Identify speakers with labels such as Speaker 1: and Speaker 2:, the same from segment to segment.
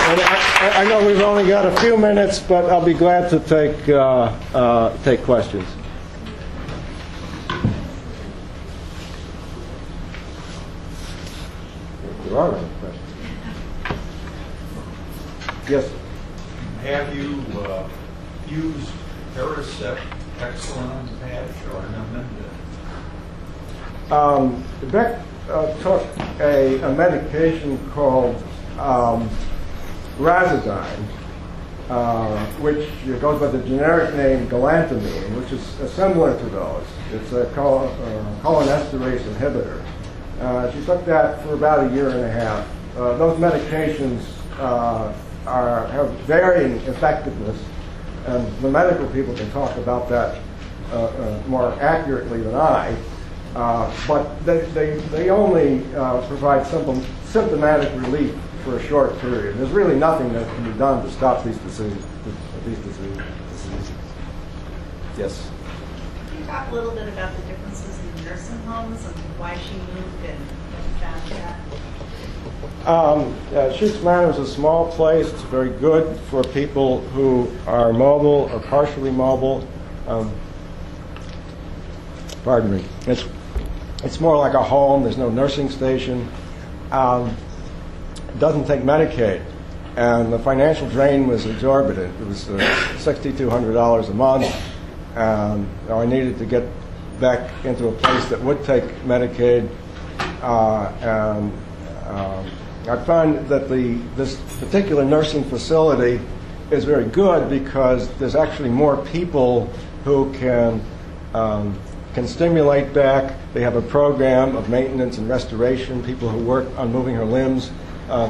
Speaker 1: And I know we've only got a few minutes, but I'll be glad to take questions. There are any questions. Yes.
Speaker 2: Have you used Aricept, Excellent patch, or Namenda?
Speaker 1: Beck took a medication called Razodine, which goes by the generic name galantamine, which is similar to those. It's a cholinesterase inhibitor. She took that for about a year and a half. Those medications have varying effectiveness, and the medical people can talk about that more accurately than I. But they only provide symptomatic relief for a short period. There's really nothing that can be done to stop these diseases. Yes.
Speaker 3: Can you talk a little bit about the differences in nursing homes and why she moved and found that?
Speaker 1: Sheets Manor is a small place. It's very good for people who are mobile or partially mobile. Pardon me. It's more like a home. There's no nursing station. It doesn't take Medicaid. And the financial drain was exorbitant. It was $6,200 a month. And I needed to get back into a place that would take Medicaid. And I find that this particular nursing facility is very good because there's actually more people who can stimulate back. They have a program of maintenance and restoration, people who work on moving her limbs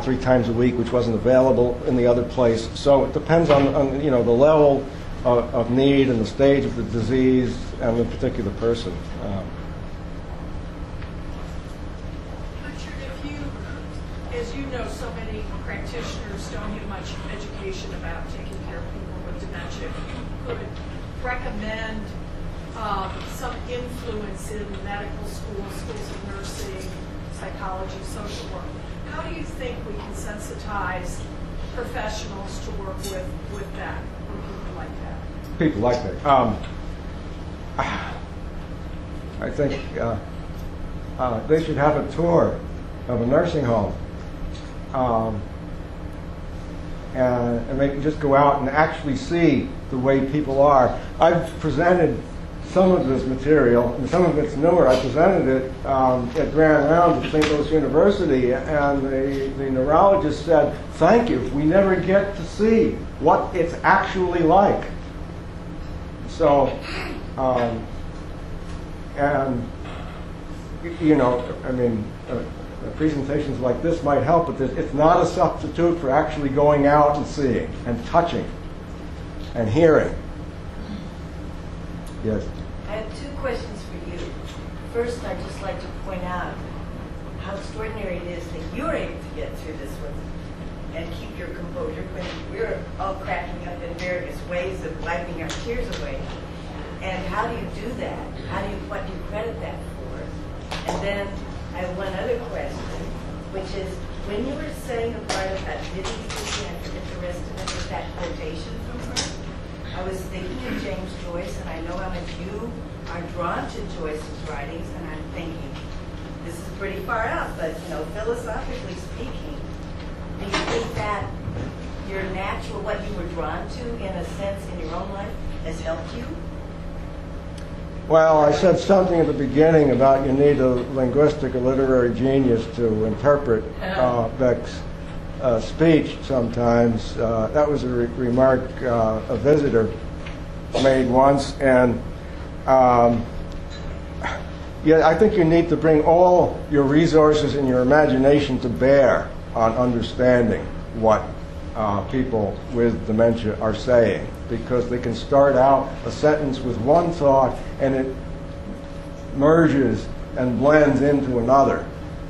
Speaker 1: 3 times a week, which wasn't available in the other place. So it depends on the level of need and the stage of the disease and the particular person.
Speaker 4: Richard, as you know, so many practitioners don't have much education about taking care of people with dementia. If you could recommend some influence in medical schools, schools of nursing, psychology, social work, how do you think we can sensitize professionals to work with that, or people like that?
Speaker 1: People like that. I think they should have a tour of a nursing home, and they can just go out and actually see the way people are. I've presented some of this material, and some of it's newer. I presented it at Grand Rounds at St. Louis University, and the neurologist said, "Thank you, we never get to see what it's actually like." So, presentations like this might help, but it's not a substitute for actually going out and seeing, and touching, and hearing. Yes?
Speaker 5: I have 2 questions for you. First, I'd just like to point out how extraordinary it is that you're able to get through this with and keep your composure when we're all cracking up in various ways of wiping our tears away. And how do you do that? What do you credit that for? And then I have one other question, which is, when you were saying the part about Diddy, I forget the rest of it, with that quotation from her, I was thinking of James Joyce, and I know how much you are drawn to Joyce's writings, and I'm thinking, this is pretty far out, but philosophically speaking, do you think that your natural, what you were drawn to, in a sense, in your own life, has helped you?
Speaker 1: Well, I said something at the beginning about you need a linguistic or literary genius to interpret Beck's speech sometimes. That was a remark a visitor made once, and I think you need to bring all your resources and your imagination to bear on understanding what people with dementia are saying, because they can start out a sentence with one thought and it merges and blends into another.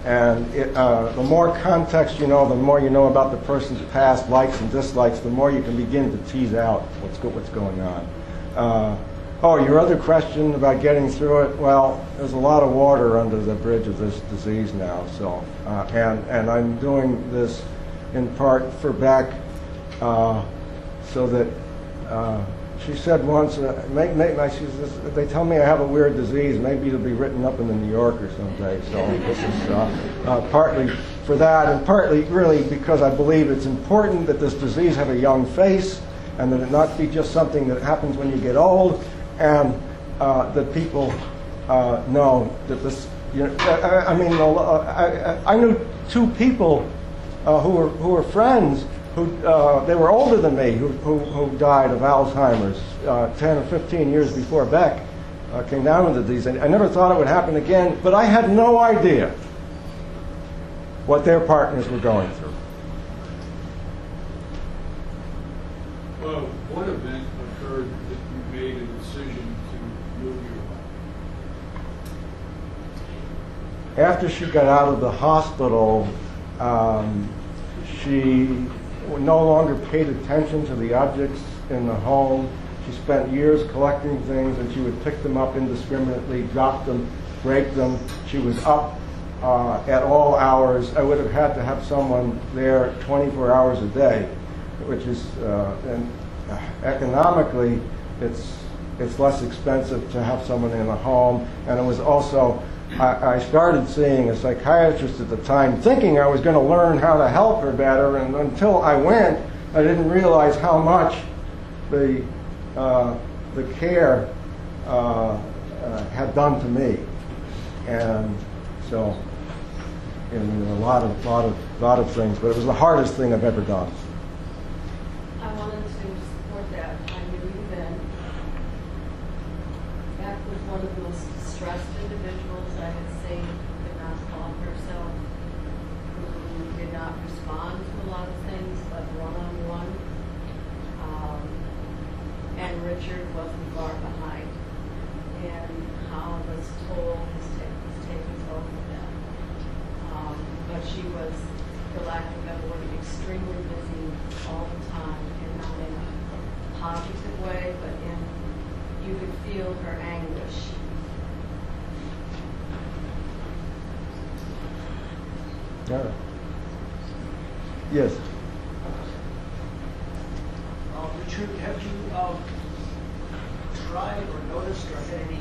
Speaker 1: And the more context you know, the more you know about the person's past likes and dislikes, the more you can begin to tease out what's going on. Your other question about getting through it, well, there's a lot of water under the bridge of this disease now. So, and I'm doing this in part for Beck, so that she said once, she says, they tell me I have a weird disease. Maybe it'll be written up in the New Yorker someday. So this is partly for that, and partly really because I believe it's important that this disease have a young face, and that it not be just something that happens when you get old, and that people know that this. I knew two people who were friends. They were older than me, who died of Alzheimer's 10 or 15 years before Beck came down with the disease. I never thought it would happen again, but I had no idea what their partners were going through.
Speaker 6: Well, what event occurred that you made a decision to move your life?
Speaker 1: After she got out of the hospital, she no longer paid attention to the objects in the home. She spent years collecting things, and she would pick them up indiscriminately, drop them, break them. She was up at all hours. I would have had to have someone there 24 hours a day, which is, and economically, it's less expensive to have someone in a home. And it was also, I started seeing a psychiatrist at the time, thinking I was going to learn how to help her better, and until I went, I didn't realize how much the care had done to me. And so, in a lot of things, but it was the hardest thing I've ever done.
Speaker 7: I wanted to support that. I knew you then. Beck was one of the most distressed individuals I had seen, could not calm herself, who did not respond to a lot of things, but one-on-one. And Richard wasn't far behind. And how this toll has taken both of them. But she was, for lack of a better word, extremely busy all the time, and not in a positive way, but you could feel her anguish.
Speaker 1: Yeah. Yes.
Speaker 8: Richard, have you tried or noticed or had any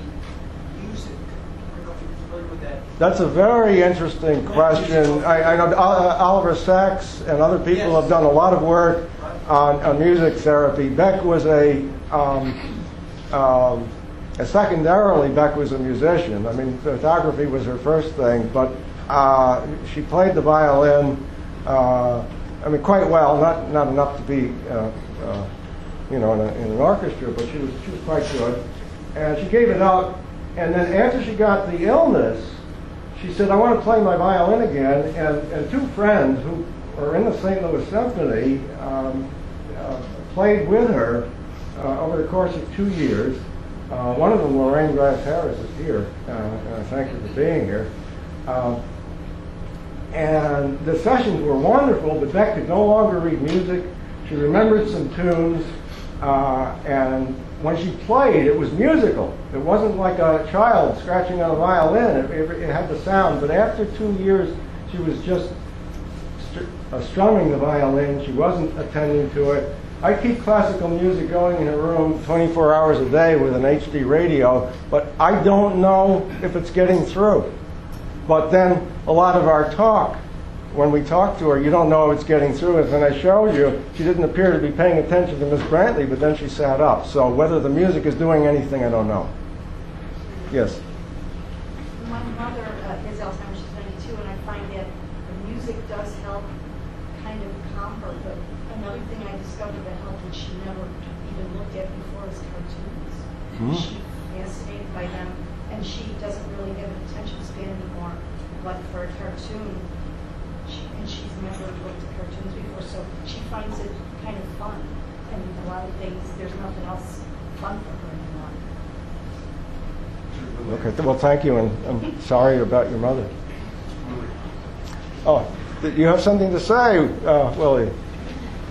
Speaker 8: music? I don't know if you're familiar with that.
Speaker 1: That's a very interesting question. I know Oliver Sacks and other people have done a lot of work on music therapy. Beck was secondarily, Beck was a musician. I mean, photography was her first thing, but she played the violin, quite well, not enough to be, in an orchestra, but she was quite good. And she gave it up, and then after she got the illness, she said, I want to play my violin again, and two friends who are in the St. Louis Symphony played with her over the course of 2 years. One of them, Lorraine Grass Harris, is here. Thank you for being here. And the sessions were wonderful, but Beck could no longer read music. She remembered some tunes, and when she played, it was musical. It wasn't like a child scratching on a violin. It had the sound, but after 2 years, she was just strumming the violin. She wasn't attending to it. I keep classical music going in her room 24 hours a day with an HD radio, but I don't know if it's getting through. But then a lot of our talk, when we talk to her, you don't know if it's getting through. And I showed you, she didn't appear to be paying attention to Miss Brantley, but then she sat up. So whether the music is doing anything, I don't know. Yes?
Speaker 9: My mother has Alzheimer's, she's 92, and I find that the music does help kind of calm her. But another thing I discovered that helped, and she never even looked at before, is cartoons.
Speaker 1: Mm-hmm.
Speaker 9: She's fascinated by them, and she doesn't really have an attention span anymore. But for a cartoon, she's never looked at cartoons before, so she finds it kind of fun. And a lot of things, there's nothing else fun for her anymore.
Speaker 1: Okay, well, thank you, and I'm sorry about your mother. Oh, you have something to say, Willie?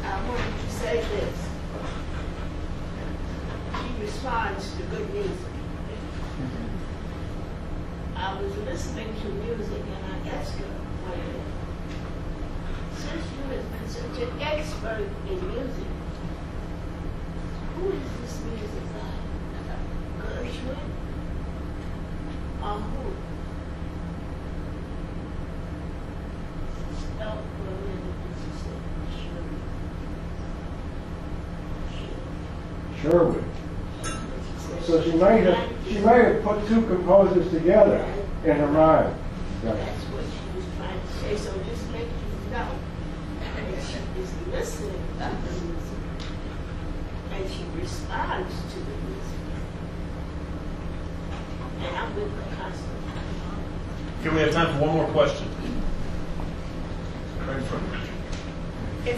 Speaker 10: I wanted to say this. She responds to good music. I was listening to music and I asked her one day, since you have been an expert in music. Who is this music guy? Gershwin? Or who? Oh, well, wait a minute,
Speaker 1: Sherwin. So she might have put two composers together in her mind.
Speaker 10: That's what she was trying to say, so just make you know that she is listening to the music and she responds to the music. And I'm with her constantly.
Speaker 11: Okay, we have time for one more question. Right in front of you.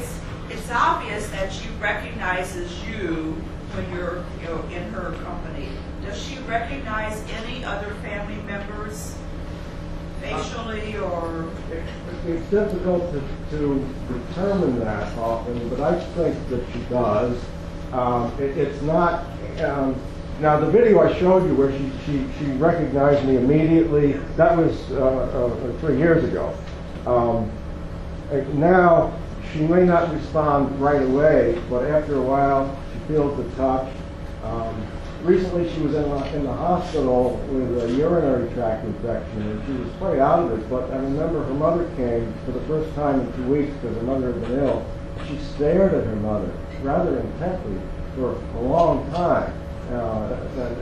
Speaker 12: It's obvious that she recognizes you when you're in her company. Does she recognize any other family members facially or?
Speaker 1: It's difficult to determine that often, but I think that she does. It's not. Now, the video I showed you where she recognized me immediately, that was 3 years ago. Now, she may not respond right away, but after a while, she feels the touch. Recently, she was in the hospital with a urinary tract infection, and she was quite out of it, but I remember her mother came for the first time in 2 weeks because her mother had been ill. She stared at her mother rather intently for a long time,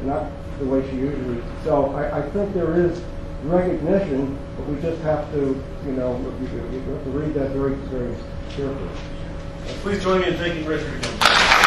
Speaker 1: not the way she usually. So I think there is recognition, but we just have to, you have to read that very, very carefully.
Speaker 11: Please join me in thanking Richard again.